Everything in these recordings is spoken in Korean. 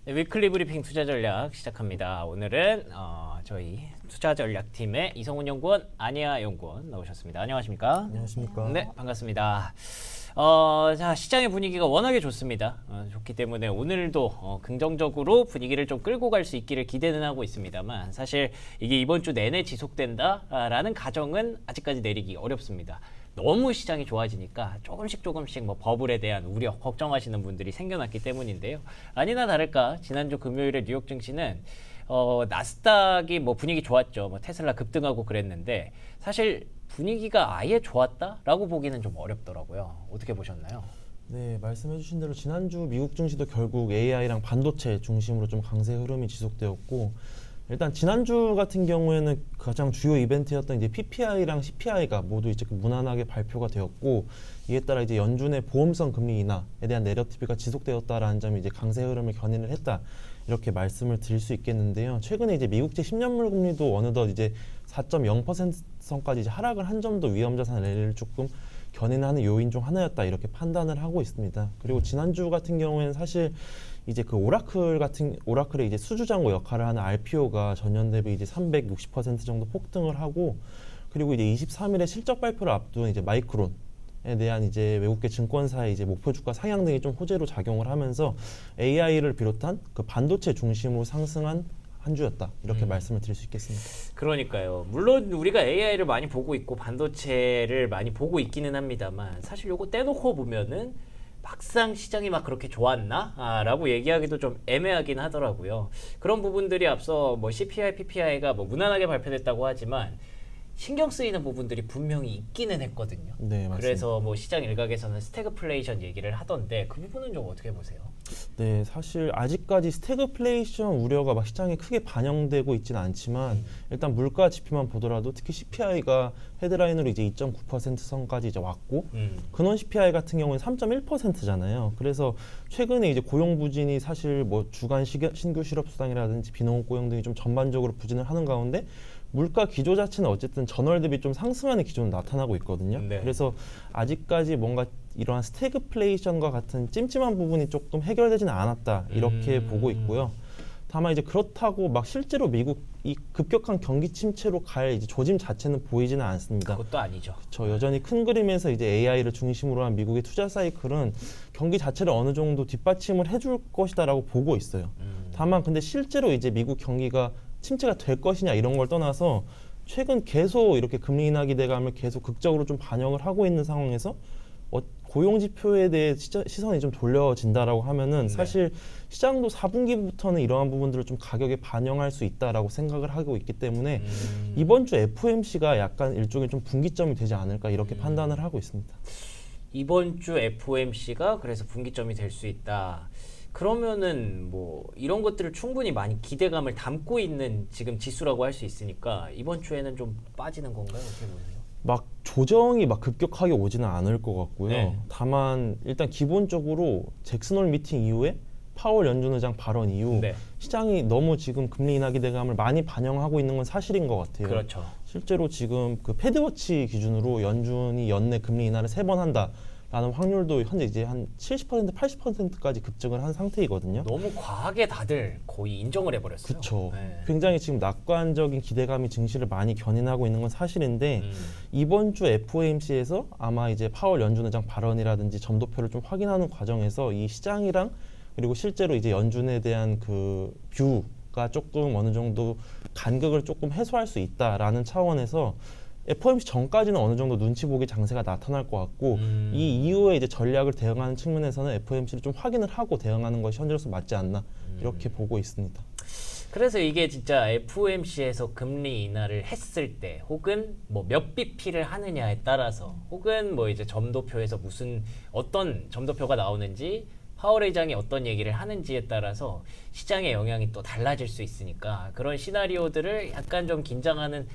네, 위클리 브리핑 투자 전략 시작합니다. 오늘은 저희 투자 전략팀의 이성훈 연구원, 안희아 연구원 나오셨습니다. 안녕하십니까? 안녕하십니까? 네, 반갑습니다. 자, 시장의 분위기가 워낙에 좋습니다. 좋기 때문에 오늘도 긍정적으로 분위기를 좀 끌고 갈 수 있기를 기대는 하고 있습니다만 사실 이게 이번 주 내내 지속된다라는 가정은 아직까지 내리기 어렵습니다. 너무 시장이 좋아지니까 조금씩 뭐 버블에 대한 우려, 걱정하시는 분들이 생겨났기 때문인데요. 아니나 다를까 지난주 금요일에 뉴욕 증시는 나스닥이 뭐 분위기 좋았죠. 뭐 테슬라 급등하고 그랬는데 사실 분위기가 아예 좋았다라고 보기는 좀 어렵더라고요. 어떻게 보셨나요? 네, 말씀해주신 대로 지난주 미국 증시도 결국 AI랑 반도체 중심으로 좀 강세 흐름이 지속되었고, 일단 지난주 같은 경우에는 가장 주요 이벤트였던 이제 PPI랑 CPI가 모두 이제 무난하게 발표가 되었고, 이에 따라 이제 연준의 보험성 금리 인하에 대한 내러티브가 지속되었다라는 점이 이제 강세 흐름을 견인을 했다, 이렇게 말씀을 드릴 수 있겠는데요. 최근에 이제 미국제 10년물 금리도 어느덧 이제 4.0%선까지 이제 하락을 한 점도 위험자산 랠리를 조금 견인하는 요인 중 하나였다, 이렇게 판단을 하고 있습니다. 그리고 지난주 같은 경우에는 사실 이제 그 오라클의 이제 수주장고 역할을 하는 RPO가 전년 대비 이제 360% 정도 폭등을 하고, 그리고 이제 23일에 실적 발표를 앞둔 이제 마이크론에 대한 이제 외국계 증권사의 이제 목표 주가 상향 등이 좀 호재로 작용을 하면서 AI를 비롯한 그 반도체 중심으로 상승한 한 주였다, 이렇게 말씀을 드릴 수 있겠습니다. 그러니까요. 물론 우리가 AI를 많이 보고 있고 반도체를 많이 보고 있기는 합니다만 사실 요거 떼놓고 보면은 막상 시장이 막 그렇게 좋았나? 라고 얘기하기도 좀 애매하긴 하더라고요. 그런 부분들이 앞서 뭐 CPI, PPI가 뭐 무난하게 발표됐다고 하지만 신경 쓰이는 부분들이 분명히 있기는 했거든요. 네, 맞습니다. 그래서 뭐 시장 일각에서는 스태그플레이션 얘기를 하던데 그 부분은 좀 어떻게 보세요? 네, 사실 아직까지 스태그플레이션 우려가 막 시장에 크게 반영되고 있지는 않지만, 일단 물가 지표만 보더라도 특히 CPI가 헤드라인으로 이제 2.9% 선까지 이제 왔고, 근원 CPI 같은 경우는 3.1%잖아요. 그래서 최근에 이제 고용 부진이 사실 뭐 주간 신규 실업 수당이라든지 비농업 고용 등이 좀 전반적으로 부진을 하는 가운데 물가 기조 자체는 어쨌든 전월 대비 좀 상승하는 기조는 나타나고 있거든요. 네. 그래서 아직까지 뭔가 이러한 스태그플레이션과 같은 찜찜한 부분이 조금 해결되지는 않았다, 이렇게 보고 있고요. 다만 이제 그렇다고 막 실제로 미국이 급격한 경기 침체로 갈 이제 조짐 자체는 보이지는 않습니다. 그것도 아니죠. 저 여전히 큰 그림에서 이제 AI를 중심으로 한 미국의 투자 사이클은 경기 자체를 어느 정도 뒷받침을 해줄 것이다라고 보고 있어요. 다만 근데 실제로 이제 미국 경기가 침체가 될 것이냐 이런 걸 떠나서 최근 계속 이렇게 금리 인하 기대감을 계속 극적으로 좀 반영을 하고 있는 상황에서 고용 지표에 대해 시선이 좀 돌려진다라고 하면은 사실 시장도 4분기부터는 이러한 부분들을 좀 가격에 반영할 수 있다라고 생각을 하고 있기 때문에 이번 주 FOMC가 약간 일종의 좀 분기점이 되지 않을까, 이렇게 판단을 하고 있습니다. 이번 주 FOMC가 그래서 분기점이 될 수 있다. 그러면은 뭐 이런 것들을 충분히 많이 기대감을 담고 있는 지금 지수라고 할 수 있으니까 이번 주에는 좀 빠지는 건가요? 어떻게 보세요? 막 조정이 막 급격하게 오지는 않을 것 같고요. 네. 다만 일단 기본적으로 잭슨홀 미팅 이후에 파월 연준 의장 발언 이후 네. 시장이 너무 지금 금리 인하 기대감을 많이 반영하고 있는 건 사실인 것 같아요. 그렇죠. 실제로 지금 그 패드워치 기준으로 연준이 연내 금리 인하를 3번 한다라는 확률도 현재 이제 한 70%, 80%까지 급증을 한 상태이거든요. 너무 과하게 다들 거의 인정을 해버렸어요. 그렇죠. 네. 굉장히 지금 낙관적인 기대감이 증시를 많이 견인하고 있는 건 사실인데, 이번 주 FOMC에서 아마 이제 파월 연준 의장 발언이라든지 점도표를 좀 확인하는 과정에서 이 시장이랑 그리고 실제로 이제 연준에 대한 그 뷰가 조금 어느 정도 간극을 조금 해소할 수 있다라는 차원에서 FOMC 전까지는 어느 정도 눈치 보기 장세가 나타날 것 같고, 이 이후에 이제 전략을 대응하는 측면에서는 FOMC를 좀 확인을 하고 대응하는 것이 현재로서 맞지 않나, 이렇게 보고 있습니다. 그래서 이게 진짜 FOMC에서 금리 인하를 했을 때 혹은 뭐 몇 bp를 하느냐에 따라서 혹은 뭐 이제 점도표에서 무슨 어떤 점도표가 나오는지 파월 의장이 어떤 얘기를 하는지에 따라서 시장의 영향이 또 달라질 수 있으니까 그런 시나리오들을 약간 좀 긴장하는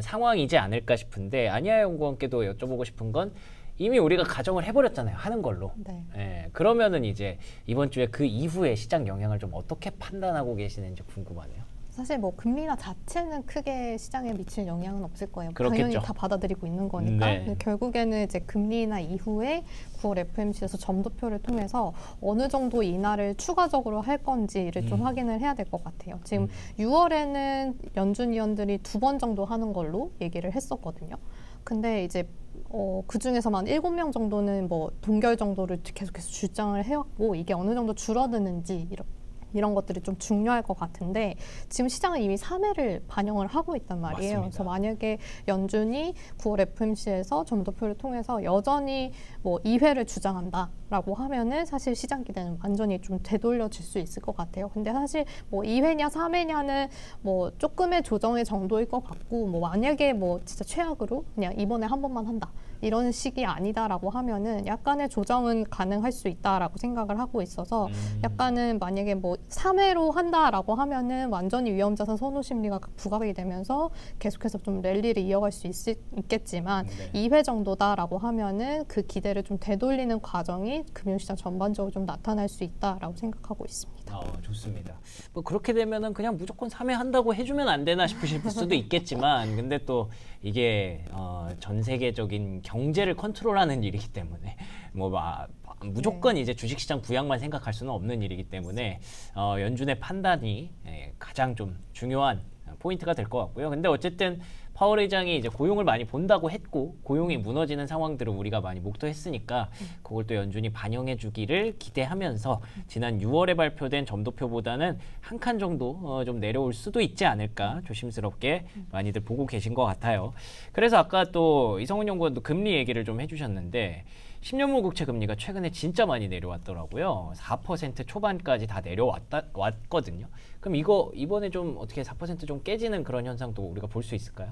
상황이지 않을까 싶은데, 안희아 연구원께도 여쭤보고 싶은 건 이미 우리가 가정을 해버렸잖아요. 하는 걸로. 네. 예, 그러면은 이제 이번 주에 그 이후에 시장 영향을 좀 어떻게 판단하고 계시는지 궁금하네요. 사실 뭐 금리 인하 자체는 크게 시장에 미칠 영향은 없을 거예요. 그렇겠죠. 당연히 다 받아들이고 있는 거니까. 네. 근데 결국에는 이제 금리 인하 이후에 9월 FOMC에서 점도표를 통해서 어느 정도 인하를 추가적으로 할 건지를 좀 확인을 해야 될 것 같아요. 지금 6월에는 연준 위원들이 2번 정도 하는 걸로 얘기를 했었거든요. 근데 이제 그 중에서만 7명 정도는 뭐 동결 정도를 계속해서 주장을 해왔고 이게 어느 정도 줄어드는지 이런 것들이 좀 중요할 것 같은데 지금 시장은 이미 3회를 반영을 하고 있단 말이에요. 맞습니다. 그래서 만약에 연준이 9월 FOMC에서 점도표를 통해서 여전히 뭐 2회를 주장한다라고 하면은 사실 시장 기대는 완전히 좀 되돌려질 수 있을 것 같아요. 근데 사실 뭐 2회냐 3회냐는 뭐 조금의 조정의 정도일 것 같고 뭐 만약에 뭐 진짜 최악으로 그냥 이번에 한 번만 한다. 이런 식이 아니다라고 하면은 약간의 조정은 가능할 수 있다라고 생각을 하고 있어서 약간은 만약에 뭐 3회로 한다라고 하면은 완전히 위험자산 선호 심리가 부각이 되면서 계속해서 좀 랠리를 이어갈 수 있겠지만 네. 2회 정도다라고 하면은 그 기대를 좀 되돌리는 과정이 금융시장 전반적으로 좀 나타날 수 있다라고 생각하고 있습니다. 좋습니다. 뭐 그렇게 되면은 그냥 무조건 3회 한다고 해주면 안 되나 싶으실 수도 있겠지만, 근데 또 이게 전 세계적인 경제를 컨트롤하는 일이기 때문에 무조건 이제 주식시장 부양만 생각할 수는 없는 일이기 때문에 연준의 판단이 가장 좀 중요한 포인트가 될 것 같고요. 근데 어쨌든 파월 의장이 이제 고용을 많이 본다고 했고 고용이 무너지는 상황들을 우리가 많이 목도했으니까 그걸 또 연준이 반영해 주기를 기대하면서 지난 6월에 발표된 점도표보다는 한 칸 정도 좀 내려올 수도 있지 않을까 조심스럽게 많이들 보고 계신 것 같아요. 그래서 아까 또 이성훈 연구원도 금리 얘기를 좀 해주셨는데 10년물 국채 금리가 최근에 진짜 많이 내려왔더라고요. 4% 초반까지 다 내려왔거든요. 그럼 이거 이번에 좀 어떻게 4% 좀 깨지는 그런 현상도 우리가 볼 수 있을까요?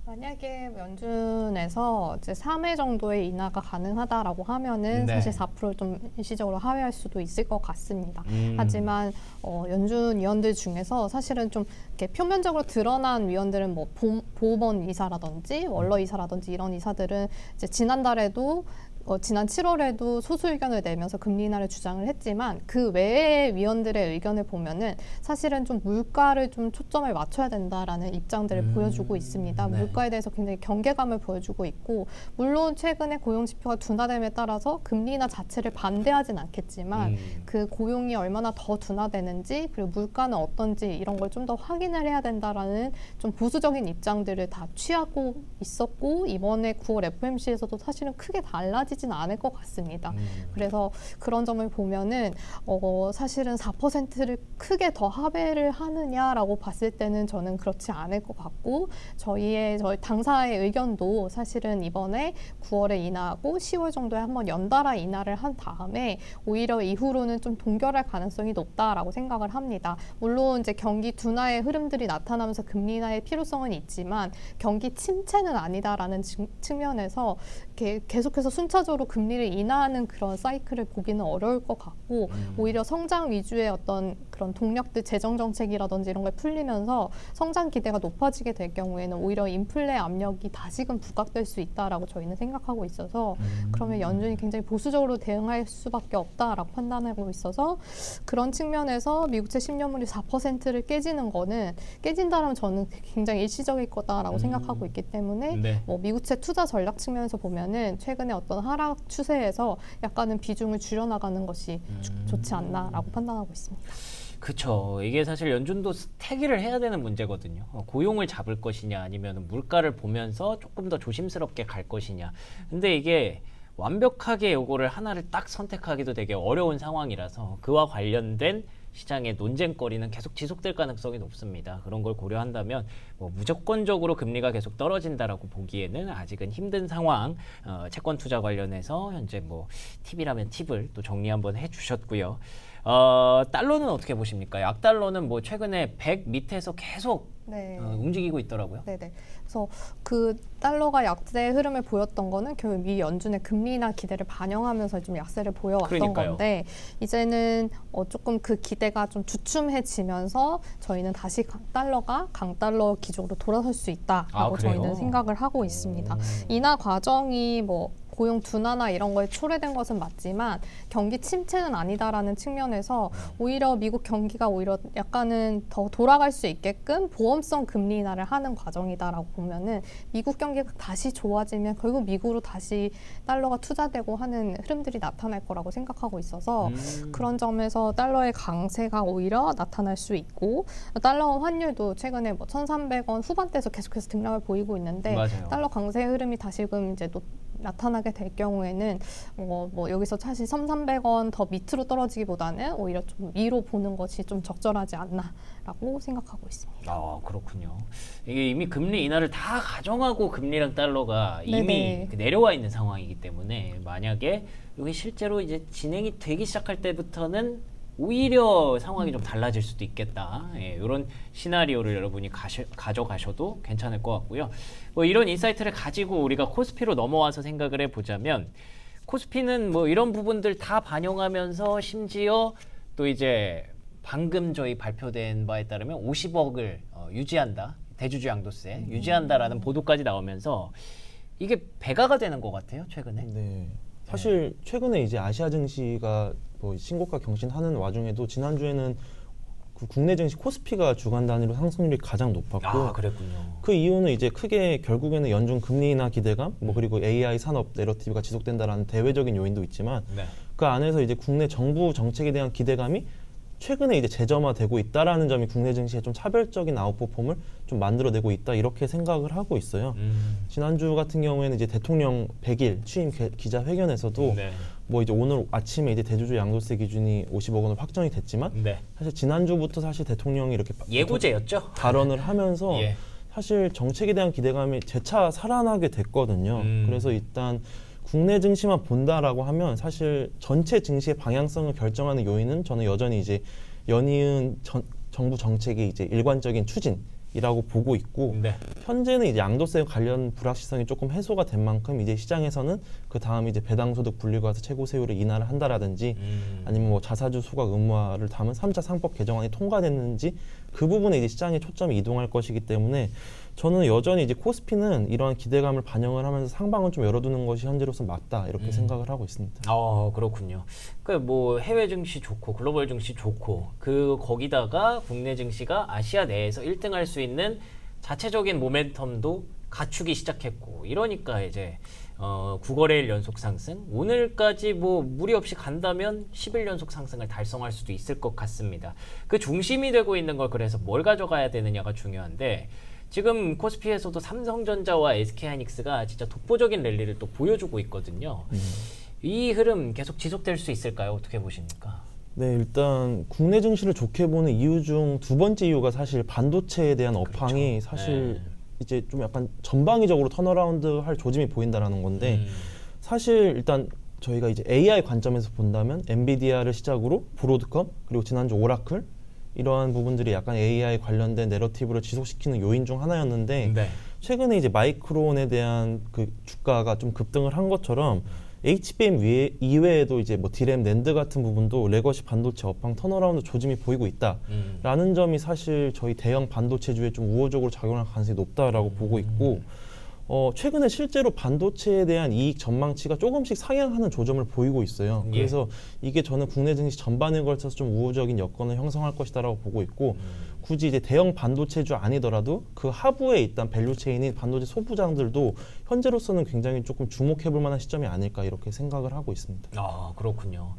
만약에 연준에서 이제 3회 정도의 인하가 가능하다라고 하면은 네. 사실 4%를 좀 일시적으로 하회할 수도 있을 것 같습니다. 하지만 연준 위원들 중에서 사실은 좀 이렇게 표면적으로 드러난 위원들은 뭐 보호본 이사라든지 원로 이사라든지 이런 이사들은 이제 지난달에도 지난 7월에도 소수 의견을 내면서 금리 인하를 주장을 했지만 그 외의 위원들의 의견을 보면은 사실은 좀 물가를 좀 초점을 맞춰야 된다라는 입장들을 보여주고 있습니다. 네. 물가에 대해서 굉장히 경계감을 보여주고 있고 물론 최근에 고용 지표가 둔화됨에 따라서 금리 인하 자체를 반대하진 않겠지만 그 고용이 얼마나 더 둔화되는지 그리고 물가는 어떤지 이런 걸 좀 더 확인을 해야 된다라는 좀 보수적인 입장들을 다 취하고 있었고 이번에 9월 FOMC에서도 사실은 크게 달라지진 않을 것 같습니다. 그래서 그런 점을 보면은 사실은 4%를 크게 더 하회를 하느냐라고 봤을 때는 저는 그렇지 않을 것 같고 저희 당사의 의견도 사실은 이번에 9월에 인하하고 10월 정도에 한번 연달아 인하를 한 다음에 오히려 이후로는 좀 동결할 가능성이 높다라고 생각을 합니다. 물론 이제 경기 둔화의 흐름들이 나타나면서 금리 인하의 필요성은 있지만 경기 침체는 아니다라는 측면에서 계속해서 순차적으로 금리를 인하하는 그런 사이클을 보기는 어려울 것 같고 오히려 성장 위주의 어떤 그런 동력들 재정 정책이라든지 이런 걸 풀리면서 성장 기대가 높아지게 될 경우에는 오히려 인플레 압력이 다시금 부각될 수 있다라고 저희는 생각하고 있어서 그러면 연준이 굉장히 보수적으로 대응할 수밖에 없다라고 판단하고 있어서 그런 측면에서 미국채 10년물이 4%를 깨지는 거는 깨진다면 저는 굉장히 일시적일 거다라고 생각하고 있기 때문에 네. 뭐 미국채 투자 전략 측면에서 보면은 최근에 어떤 하락 추세에서 약간은 비중을 줄여나가는 것이 좋지 않나라고 판단하고 있습니다. 그렇죠. 이게 사실 연준도 태기를 해야 되는 문제거든요. 고용을 잡을 것이냐 아니면 물가를 보면서 조금 더 조심스럽게 갈 것이냐. 근데 이게 완벽하게 요거를 하나를 딱 선택하기도 되게 어려운 상황이라서 그와 관련된 시장의 논쟁거리는 계속 지속될 가능성이 높습니다. 그런 걸 고려한다면 뭐 무조건적으로 금리가 계속 떨어진다라고 보기에는 아직은 힘든 상황. 채권 투자 관련해서 현재 뭐 팁이라면 팁을 또 정리 한번 해주셨고요. 달러는 어떻게 보십니까? 약달러는 뭐 최근에 100 밑에서 계속 네. 움직이고 있더라고요. 네네. 그래서 그 달러가 약세 흐름을 보였던 거는 결국 미 연준의 금리 인하 기대를 반영하면서 좀 약세를 보여왔던 그러니까요. 건데 이제는 조금 그 기대가 좀 주춤해지면서 저희는 다시 달러가 강달러 기조로 돌아설 수 있다라고 그래요? 저희는 생각을 하고 있습니다. 인하 과정이 뭐 고용 둔화나 이런 거에 초래된 것은 맞지만 경기 침체는 아니다라는 측면에서 오히려 미국 경기가 오히려 약간은 더 돌아갈 수 있게끔 보험성 금리 인하를 하는 과정이다라고 보면은 미국 경기가 다시 좋아지면 결국 미국으로 다시 달러가 투자되고 하는 흐름들이 나타날 거라고 생각하고 있어서 그런 점에서 달러의 강세가 오히려 나타날 수 있고 달러 환율도 최근에 뭐 1,300원 후반대에서 계속해서 등락을 보이고 있는데 맞아요. 달러 강세 흐름이 다시금 이제 나타나게 될 경우에는 뭐 여기서 사실 1,300원 더 밑으로 떨어지기보다는 오히려 좀 위로 보는 것이 좀 적절하지 않나라고 생각하고 있습니다. 아, 그렇군요. 이게 이미 금리 인하를 다 가정하고 금리랑 달러가 이미 네네. 내려와 있는 상황이기 때문에 만약에 이게 실제로 이제 진행이 되기 시작할 때부터는 오히려 상황이 좀 달라질 수도 있겠다. 이런 시나리오를 여러분이 가져가셔도 괜찮을 것 같고요. 뭐 이런 인사이트를 가지고 우리가 코스피로 넘어와서 생각을 해보자면 코스피는 뭐 이런 부분들 다 반영하면서 심지어 또 이제 방금 저희 발표된 바에 따르면 50억을 유지한다. 대주주 양도세 유지한다라는 보도까지 나오면서 이게 배가가 되는 것 같아요. 최근에. 네. 사실 최근에 이제 아시아 증시가 뭐 신고가 경신하는 와중에도 지난주에는 그 국내 증시 코스피가 주간 단위로 상승률이 가장 높았고 아, 그랬군요. 그 이유는 이제 크게 결국에는 연준 금리 인하 기대감 뭐 그리고 AI 산업 내러티브가 지속된다라는 대외적인 요인도 있지만 네. 그 안에서 이제 국내 정부 정책에 대한 기대감이 최근에 이제 재점화되고 있다라는 점이 국내 증시에 좀 차별적인 아웃퍼폼을 좀 만들어내고 있다 이렇게 생각을 하고 있어요. 지난주 같은 경우에는 이제 대통령 100일 취임 기자회견에서도 네. 뭐 이제 오늘 아침에 이제 대주주 양도세 기준이 50억 원으로 확정이 됐지만 네. 사실 지난주부터 사실 대통령이 이렇게 예고제였죠. 발언을 하면서 예. 사실 정책에 대한 기대감이 재차 살아나게 됐거든요. 그래서 일단 국내 증시만 본다라고 하면 사실 전체 증시의 방향성을 결정하는 요인은 저는 여전히 이제 연이은 정부 정책의 이제 일관적인 추진이라고 보고 있고 네. 현재는 이제 양도세 관련 불확실성이 조금 해소가 된 만큼 이제 시장에서는 그 다음 이제 배당소득 분리과세 최고세율을 인하를 한다라든지 아니면 뭐 자사주 소각 의무화를 담은 3차 상법 개정안이 통과됐는지 그 부분에 이제 시장의 초점이 이동할 것이기 때문에 저는 여전히 이제 코스피는 이러한 기대감을 반영을 하면서 상방을 좀 열어두는 것이 현재로서 맞다 이렇게 생각을 하고 있습니다. 그렇군요. 그러니까 뭐 해외 증시 좋고 글로벌 증시 좋고 그 거기다가 국내 증시가 아시아 내에서 1등할 수 있는 자체적인 모멘텀도 갖추기 시작했고 이러니까 이제 9거래일 연속 상승 오늘까지 뭐 무리 없이 간다면 10일 연속 상승을 달성할 수도 있을 것 같습니다. 그 중심이 되고 있는 걸 그래서 뭘 가져가야 되느냐가 중요한데 지금 코스피에서도 삼성전자와 SK하이닉스가 진짜 독보적인 랠리를 또 보여주고 있거든요. 이 흐름 계속 지속될 수 있을까요? 어떻게 보십니까? 네, 일단 국내 증시를 좋게 보는 이유 중 두 번째 이유가 사실 반도체에 대한 업황이 그렇죠. 사실 네. 이제 좀 약간 전방위적으로 턴어라운드 할 조짐이 보인다라는 건데 사실 일단 저희가 이제 AI 관점에서 본다면 엔비디아를 시작으로 브로드컴 그리고 지난주 오라클 이러한 부분들이 약간 AI 관련된 내러티브를 지속시키는 요인 중 하나였는데 네. 최근에 이제 마이크론에 대한 그 주가가 좀 급등을 한 것처럼 HBM 이외에도 이제 뭐 디램, 낸드 같은 부분도 레거시 반도체 업황 턴어라운드 조짐이 보이고 있다라는 점이 사실 저희 대형 반도체주에 좀 우호적으로 작용할 가능성이 높다라고 보고 있고 최근에 실제로 반도체에 대한 이익 전망치가 조금씩 상향하는 조짐을 보이고 있어요. 예. 그래서 이게 저는 국내 증시 전반에 걸쳐서 좀 우호적인 여건을 형성할 것이다라고 보고 있고 굳이 이제 대형 반도체주 아니더라도 그 하부에 있던 밸류체인인 반도체 소부장들도 현재로서는 굉장히 조금 주목해볼 만한 시점이 아닐까 이렇게 생각을 하고 있습니다. 아, 그렇군요.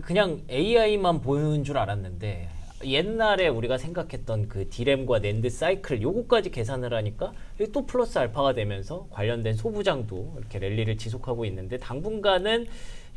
그냥 AI만 보는 줄 알았는데 옛날에 우리가 생각했던 그 디램과 낸드 사이클 요거까지 계산을 하니까 이게 또 플러스 알파가 되면서 관련된 소부장도 이렇게 랠리를 지속하고 있는데 당분간은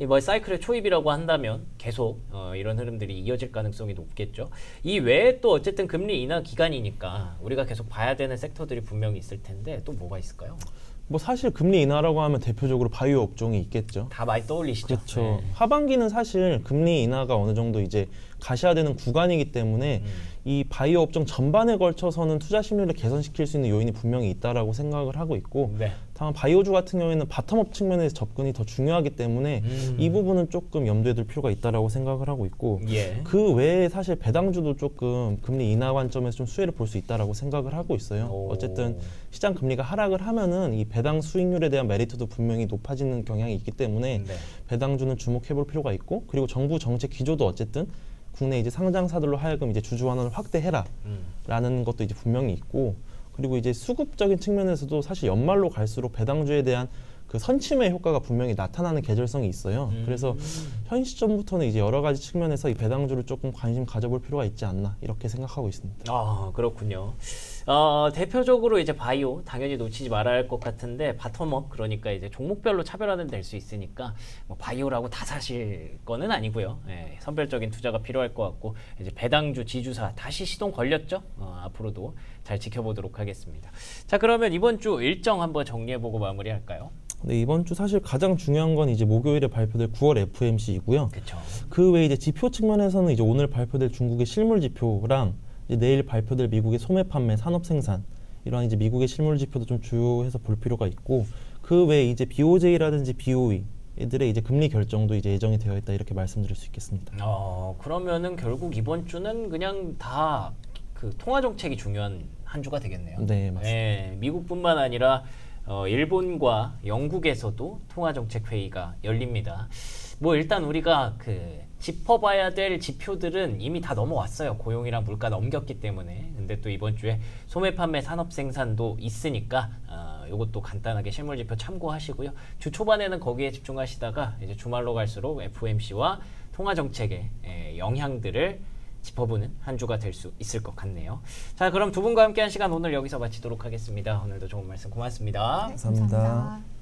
뭐 사이클의 초입이라고 한다면 계속 이런 흐름들이 이어질 가능성이 높겠죠. 이 외에 또 어쨌든 금리 인하 기간이니까 우리가 계속 봐야 되는 섹터들이 분명히 있을 텐데 또 뭐가 있을까요? 뭐 사실 금리 인하라고 하면 대표적으로 바이오 업종이 있겠죠. 다 많이 떠올리시죠? 그렇죠. 하반기는 사실 금리 인하가 어느 정도 이제 가셔야 되는 구간이기 때문에 이 바이오 업종 전반에 걸쳐서는 투자 심리를 개선시킬 수 있는 요인이 분명히 있다라고 생각을 하고 있고 네. 다만 바이오주 같은 경우에는 바텀업 측면에서 접근이 더 중요하기 때문에 이 부분은 조금 염두에 둘 필요가 있다라고 생각을 하고 있고 예. 그 외에 사실 배당주도 조금 금리 인하 관점에서 좀 수혜를 볼 수 있다라고 생각을 하고 있어요. 오. 어쨌든 시장 금리가 하락을 하면은 이 배당 수익률에 대한 메리트도 분명히 높아지는 경향이 있기 때문에 네. 배당주는 주목해볼 필요가 있고 그리고 정부 정책 기조도 어쨌든 국내 이제 상장사들로 하여금 이제 주주 환원을 확대해라라는 것도 이제 분명히 있고 그리고 이제 수급적인 측면에서도 사실 연말로 갈수록 배당주에 대한 그 선침의 효과가 분명히 나타나는 계절성이 있어요. 그래서 현 시점부터는 이제 여러 가지 측면에서 이 배당주를 조금 관심 가져볼 필요가 있지 않나 이렇게 생각하고 있습니다. 아, 그렇군요. 대표적으로 이제 바이오 당연히 놓치지 말아야 할 것 같은데 바텀업 그러니까 이제 종목별로 차별화는 될 수 있으니까 뭐 바이오라고 다 사실 거는 아니고요. 예, 선별적인 투자가 필요할 것 같고 이제 배당주 지주사 다시 시동 걸렸죠. 앞으로도 잘 지켜보도록 하겠습니다. 자, 그러면 이번 주 일정 한번 정리해보고 마무리할까요? 네, 이번 주 사실 가장 중요한 건 이제 목요일에 발표될 9월 FOMC이고요. 그렇죠. 그 외에 이제 지표 측면에서는 이제 오늘 발표될 중국의 실물 지표랑 이제 내일 발표될 미국의 소매 판매, 산업 생산 이러한 이제 미국의 실물 지표도 좀 주요해서 볼 필요가 있고 그 외에 이제 BOJ라든지 BOE 이들의 이제 금리 결정도 이제 예정이 되어 있다 이렇게 말씀드릴 수 있겠습니다. 그러면은 결국 이번 주는 그냥 다 그 통화 정책이 중요한 한 주가 되겠네요. 네, 맞습니다. 예, 미국뿐만 아니라 일본과 영국에서도 통화 정책 회의가 열립니다. 뭐 일단 우리가 그 짚어봐야 될 지표들은 이미 다 넘어왔어요. 고용이랑 물가 넘겼기 때문에. 근데 또 이번 주에 소매 판매 산업 생산도 있으니까 이것도 간단하게 실물 지표 참고하시고요. 주 초반에는 거기에 집중하시다가 이제 주말로 갈수록 FOMC와 통화 정책의 영향들을 짚어보는 한 주가 될 수 있을 것 같네요. 자, 그럼 두 분과 함께한 시간 오늘 여기서 마치도록 하겠습니다. 오늘도 좋은 말씀 고맙습니다. 감사합니다. 감사합니다.